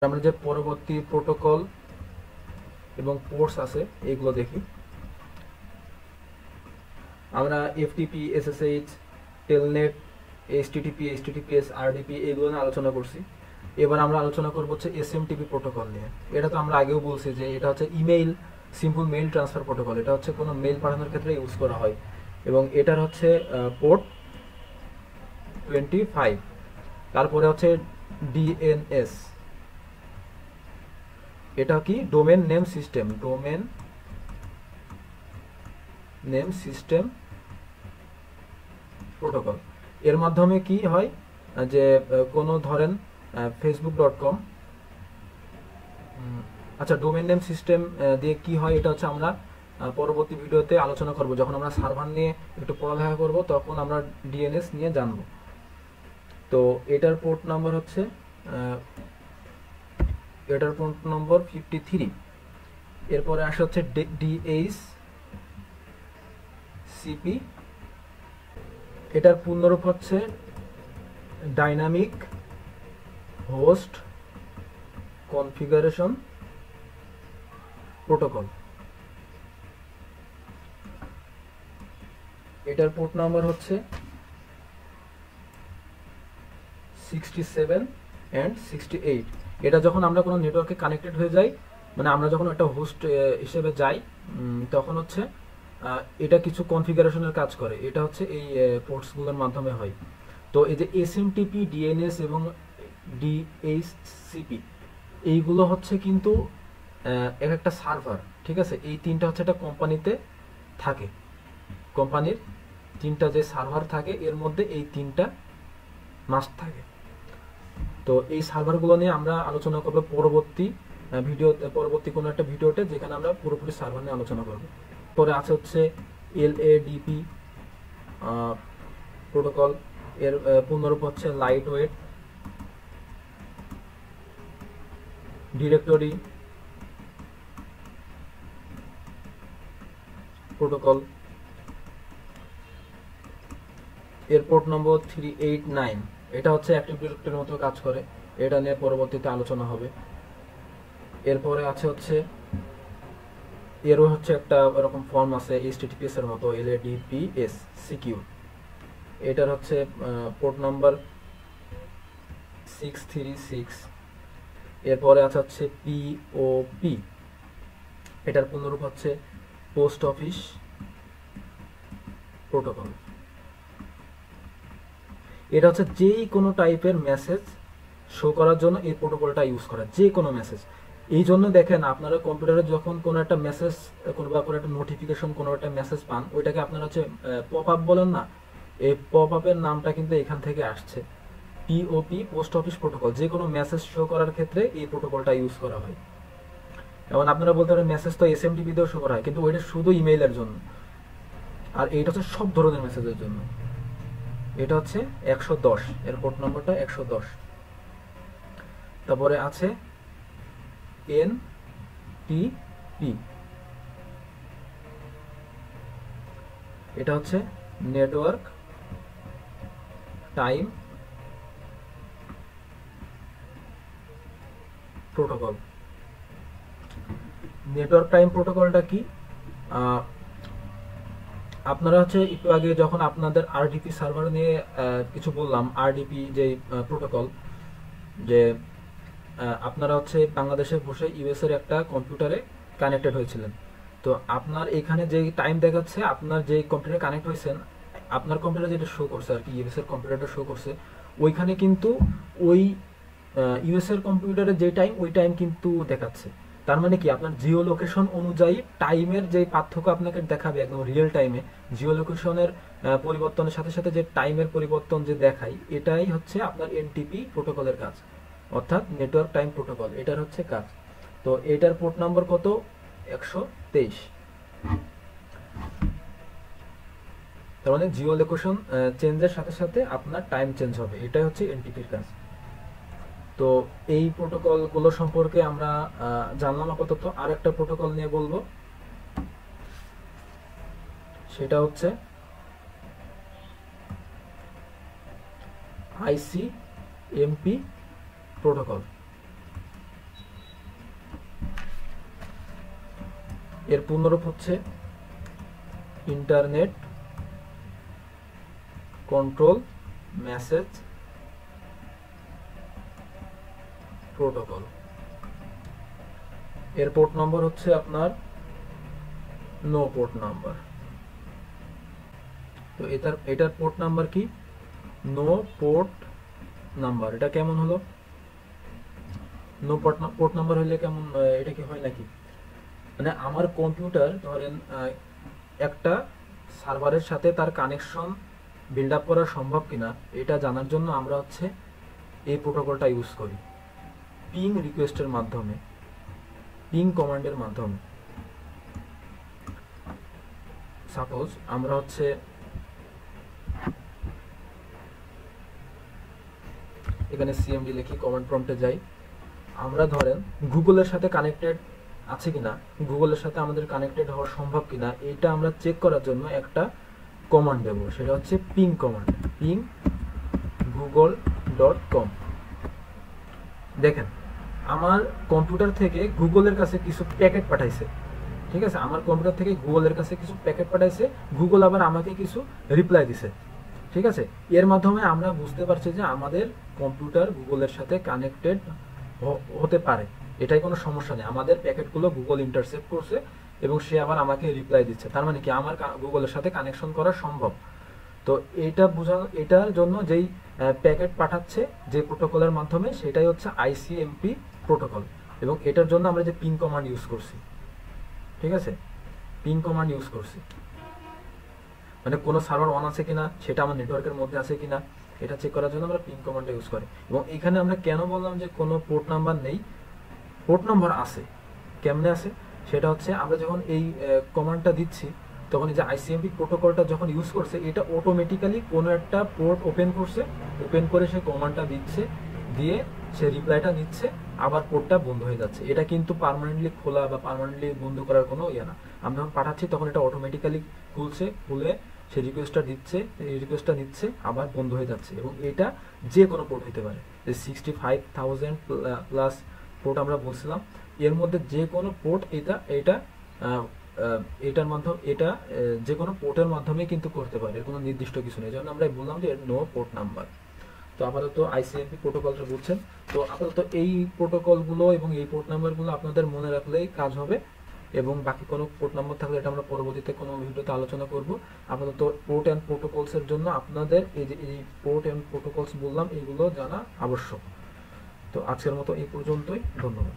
আমরা যে পরবর্তী প্রোটোকল এবং পোর্টস আছে এগুলো দেখি। আমরা FTP, SSH, Telnet, HTTP, HTTPS, RDP এগুলো নিয়ে আলোচনা করছি। এবার আমরা আলোচনা করবো হচ্ছে এসএমটিপি প্রোটোকল নিয়ে। এটা তো আমরা আগেও বলছি যে এটা হচ্ছে email, simple mail transfer protocol. এটা হচ্ছে কোনো মেইল পাঠানোর ক্ষেত্রে ইউজ করা হয় এবং এটার হচ্ছে পোর্ট 25। তারপরে হচ্ছে ডিএনএস, এটা কি domain name system, domain name system protocol. এর মাধ্যমে কি হয় যে কোনো ধরেন facebook.com, আচ্ছা ডোমেন নেম সিস্টেম দিয়ে কি হয় এটা হচ্ছে আমরা পরবর্তী ভিডিওতে আলোচনা করব। যখন আমরা সার্ভার নিয়ে একটু পড়ালেখা করব তখন আমরা ডিএনএস নিয়ে জানব। তো এটার পোর্ট নাম্বার হচ্ছে এটার পোর্ট নম্বর 53। এরপরে আসে হচ্ছে ডিএইচসিপি, এটার পূর্ণরূপ হচ্ছে ডাইনামিক হোস্ট কনফিগারেশন প্রোটোকল। এটার পোর্ট নাম্বার হচ্ছে 67 and 68। এটা যখন আমরা কোনো নেটওয়ার্কে কানেক্টেড হয়ে যাই, মানে আমরা যখন একটা হোস্ট হিসেবে যাই, তখন হচ্ছে এটা কিছু কনফিগারেশনের কাজ করে। এটা হচ্ছে এই পোর্টসগুলোর মাধ্যমে হয়। তো এই যে এসএমটিপি, ডিএনএস এবং ডিএইচসিপি এইগুলো হচ্ছে কিন্তু এক একটা সার্ভার, ঠিক আছে। এই তিনটা হচ্ছে একটা কোম্পানিতে থাকে, কোম্পানির তিনটা যে সার্ভার থাকে এর মধ্যে এই তিনটা মাস্ট থাকে। তো এই সার্ভারগুলো নিয়ে আমরা আলোচনা করব পরবর্তী পরবর্তী কোনো একটা ভিডিওতে, যেখানে আমরা পুরোপুরি সার্ভার নিয়ে আলোচনা করব। পরে আছে হচ্ছে এলএডিপি প্রোটোকল, এর পূর্ণরূপ হচ্ছে লাইট ওয়েট ডিরেক্টরি প্রোটোকল। এর পোর্ট নম্বর 389। এটা হচ্ছে অ্যাক্টিভ ডিরেক্টরির মতো কাজ করে, এটা নিয়ে পরবর্তীতে আলোচনা হবে। এরপরে আছে হচ্ছে এরও হচ্ছে একটা এরকম ফর্ম আছে এইচটিটিপিএস এর মতো, এলএডিপিএস সিকিউর। এটার হচ্ছে পোর্ট নাম্বার 636। এরপরে আছে হচ্ছে পিওপি, এটার পূর্ণরূপ হচ্ছে পোস্ট অফিস প্রোটোকল। এটা হচ্ছে যেই কোনো টাইপের মেসেজ শো করার জন্য এই প্রোটোকলটা ইউজ করা, যে কোনো মেসেজ। এই জন্য দেখেন আপনারা কম্পিউটারে যখন কোনো একটা মেসেজ, কোনো একটা নোটিফিকেশন, কোনো একটা মেসেজ পান, ওইটাকে আপনারা হচ্ছে পপ আপ বলেন না, এই পপ আপের নামটা কিন্তু এখান থেকে আসছে। POP, post office protocol. যে কোনো মেসেজ শো করার ক্ষেত্রে এই প্রোটোকলটা ইউজ করা হয়। এবং আপনারা বলতে পারেন মেসেজ তো এসএমটিপি দিয়েও শো করা হয়, কিন্তু ওইটা শুধু ইমেইলের জন্য, আর এইটা হচ্ছে সব ধরনের মেসেজের জন্য। এটা হচ্ছে 110, এর পোর্ট নম্বরটা 110। তারপরে আছে এনটিপি, এটা হচ্ছে network time protocol. Network time প্রোটোকলটা কি? আপনারা হচ্ছে একটু আগে যখন আপনাদের আরডিপি সার্ভার নিয়ে কিছু বললাম, আরডিপি যে প্রোটোকল, যে আপনারা হচ্ছে বাংলাদেশে বসে ইউএস এর একটা কম্পিউটারে কানেক্টেড হয়েছিলেন। তো আপনার এখানে যে টাইম দেখাচ্ছে, আপনার যে কম্পিউটারে কানেক্ট হয়েছেন, আপনার কম্পিউটার যেটা শো করছে আর কি, ইউএস এর কম্পিউটারটা শো করছে, ওইখানে কিন্তু ওই ইউএস এর কম্পিউটারে যে টাইম, ওই টাইম কিন্তু দেখাচ্ছে। তার মানে কি আপনার জিও লোকেশন অনুযায়ী টাইমের যে পার্থক্য আপনাকে দেখাবে একদম রিয়েল টাইমে, জিও লোকেশনের পরিবর্তনের সাথে সাথে যে টাইমের পরিবর্তন যে দেখায়, এটাই হচ্ছে আপনার এনটিপি প্রোটোকলের কাজ, অর্থাৎ নেটওয়ার্ক টাইম প্রোটোকল, এটার হচ্ছে কাজ। তো এটার পোর্ট নাম্বার কত? 123। তার মানে জিও লোকেশন চেঞ্জের সাথে সাথে আপনার টাইম চেঞ্জ হবে, এটাই হচ্ছে এনটিপির কাজ। তো এই প্রোটোকলগুলো সম্পর্কে আমরা জানলাম আপাতত। আর একটা প্রোটোকল নিয়ে বলবো, সেটা হচ্ছে আইসিএমপি প্রোটোকল। এর পূর্ণরূপ হচ্ছে ইন্টারনেট কন্ট্রোল মেসেজ প্রোটোকল। এর পোর্ট নম্বর হচ্ছে আপনার নো পোর্ট নাম্বার। তো এটার পোর্ট নাম্বার কি? No port number. এটা কেমন হলো? নো পোর্ট নাম্বার হলে কেমন, এটা কি হয় নাকি? মানে আমার কম্পিউটার ধরেন একটা সার্ভারের সাথে তার কানেকশন বিল্ড আপ করা সম্ভব কিনা এটা জানার জন্য আমরা হচ্ছে এই প্রোটোকলটা ইউজ করি পিং রিকোয়েস্টের মাধ্যমে, পিং কমান্ডের মাধ্যমে। সাপোজ আমরা হচ্ছে এখানে সিএমডি লিখি, কমান্ড প্রম্পটে যাই, আমরা ধরেন গুগলের সাথে কানেক্টেড আছে কিনা, গুগলের সাথে আমাদের কানেক্টেড হওয়া সম্ভব কিনা এটা আমরা চেক করার জন্য একটা কমান্ড দেবো, সেটা হচ্ছে পিং কমান্ড, পিং google.com। দেখেন আমার কম্পিউটার থেকে গুগলের কাছে কিছু প্যাকেট পাঠাইছে, ঠিক আছে, আমার কম্পিউটার থেকে গুগলের কাছে কিছু প্যাকেট পাঠাইছে, গুগল আবার আমাকে কিছু রিপ্লাই দিছে, ঠিক আছে। এর মাধ্যমে আমরা বুঝতে পারছি যে আমাদের কম্পিউটার গুগলের সাথে কানেক্টেড হতে পারে, এটাই কোনো সমস্যা নেই। আমাদের প্যাকেটগুলো গুগল ইন্টারসেপ্ট করছে এবং সে আবার আমাকে রিপ্লাই দিচ্ছে, তার মানে কি আমার গুগলের সাথে কানেকশন করা সম্ভব। তো এটা বোঝানো, এটার জন্য যেই প্যাকেট পাঠাচ্ছে যে প্রোটোকলের মাধ্যমে, সেটাই হচ্ছে আইসিএমপি প্রোটোকল, এবং এটার জন্য আমরা যে পিং কমান্ড ইউজ করছি, ঠিক আছে, পিং কমান্ড ইউজ করছি, মানে কোনো সার্ভার অন আছে কিনা, সেটা আমার নেটওয়ার্কের মধ্যে আছে কিনা এটা চেক করার জন্য আমরা পিং কমান্ডটা ইউজ করি। এবং এখানে আমরা কেন বললাম যে কোনো পোর্ট নাম্বার নেই, পোর্ট নাম্বার আছে, কেমনে আছে সেটা হচ্ছে আমরা যখন এই কমান্ডটা দিচ্ছি তখন এই যে আইসিএমপি প্রোটোকলটা যখন ইউজ করছে এটা অটোমেটিক্যালি কোনো একটা পোর্ট ওপেন করছে, ওপেন করে সে কমান্ডটা দিচ্ছে, দিয়ে সে রিপ্লাইটা নিচ্ছে, আবার পোর্টটা বন্ধ হয়ে যাচ্ছে। এটা কিন্তু পার্মানেন্টলি খোলা বা পার্মানেন্টলি বন্ধ করার কোনো ইয়ে না, আমরা যখন পাঠাচ্ছি তখন এটা অটোমেটিক্যালি খুলছে, খুলে সে রিকোয়েস্টটা দিচ্ছে, এই রিকোয়েস্টটা নিচ্ছে, আবার বন্ধ হয়ে যাচ্ছে। এবং এটা যে কোনো পোর্ট হতে পারে, যে 65,000 প্লাস পোর্ট আমরা বলছিলাম, এর মধ্যে যে কোনো পোর্ট এটার মাধ্যমে, এটা যে কোনো পোর্টের মাধ্যমে কিন্তু করতে পারে, এর কোনো নির্দিষ্ট কিছু নেই, জন্য আমরা বললাম যে নো পোর্ট নাম্বার। তো আপাতত আইসিএমপি প্রোটোকলটা বুঝছেন, তো আপাতত এই প্রোটোকলগুলো এবং এই পোর্ট নাম্বারগুলো আপনাদের মনে রাখলেই কাজ হবে, এবং বাকি কোনো পোর্ট নাম্বার থাকলে এটা আমরা পরবর্তীতে কোনো ভিডিওতে আলোচনা করব। আপাতত পোর্ট অ্যান্ড প্রোটোকলসের জন্য আপনাদের এই যে এই পোর্ট অ্যান্ড প্রোটোকলস বললাম, এইগুলো জানা আবশ্যক। তো আজকের মতো এই পর্যন্তই, ধন্যবাদ।